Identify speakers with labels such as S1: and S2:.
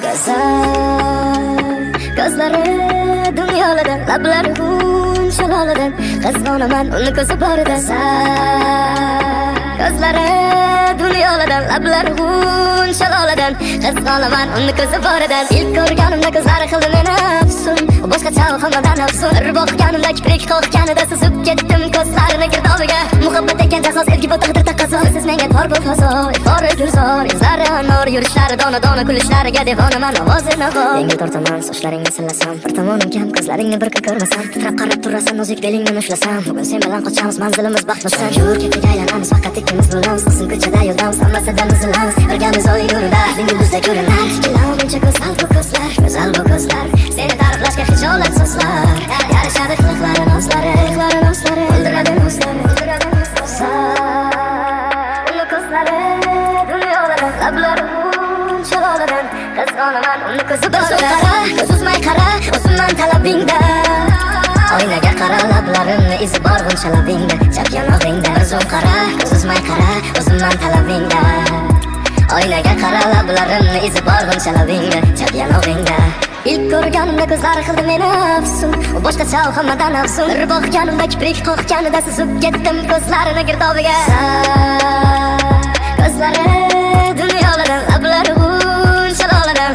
S1: Go'zal ko'zlari dunyolardan, lablari kun shaloladan, qizg'onaman uni ko'zi boridan. Ko'zlari dunyolardan, lablari kun shaloladan, qizg'onaman uni ko'zi boridan. Ilk ko'rganimda ko'zlari qildi meni afsun, boshqacha hammadan afsun. Bir boqganimda kiprik qo'rqganida suzib ketdim ko'zlarini girdobiga. Muhabbat ekan jasos, ezgi bu taqdir taqozo. Siz menga tor bu fazo, ifori gurzor, izlari anor, yurishlari dona kulishlariga devonaman, ovozi navo. Yengil tortaman, sochlaringni sillasam, bir tomonim kam, ko'zlaringni bir kun ko'rmasam, titrab qarab turasan, nozik belingni mushlasam. Bugun sen bilan qochamiz, manzilimiz baxtlisan. Shu ketga aylanamiz, faqat ikkimiz bo'lamiz. Qizim ko'chada yo'ldamiz, hammasidan uzilamiz. Birgamiz oy nurida, bizning yulduzda ko'rinar. Kilometrcha go'zal bu ko'zlar, go'zal bu ko'zlar. Seni ta'riflashga hijolat so'zlar. Yarashadi qiliqlari, nozlari, o'ldiradi nozlari. Uni ko'zlari dunyolardan, lablari kun shaloladan, qizg'onaman uni ko'zi boridan. Ko'z uzmay qara, o'zimman talabingda. Oynaga qara, lablarimni izi bor buncha labingda. Chap yonog'ingda bir zum qara, ko'z uzmay qara, o'zimman talabingda. Oynaga qara, lablarimni izi bor buncha labingda. Chap yonog'ingda. İlk ko'rganimda ko'zlari qildi meni afsun, boshqacha hammadan afsun. Bir boqganimda kiprik qo'rqganida suzib ketdim ko'zlarini girdobiga. Ko'zlari dunyolardan, lablari kun shaloladan,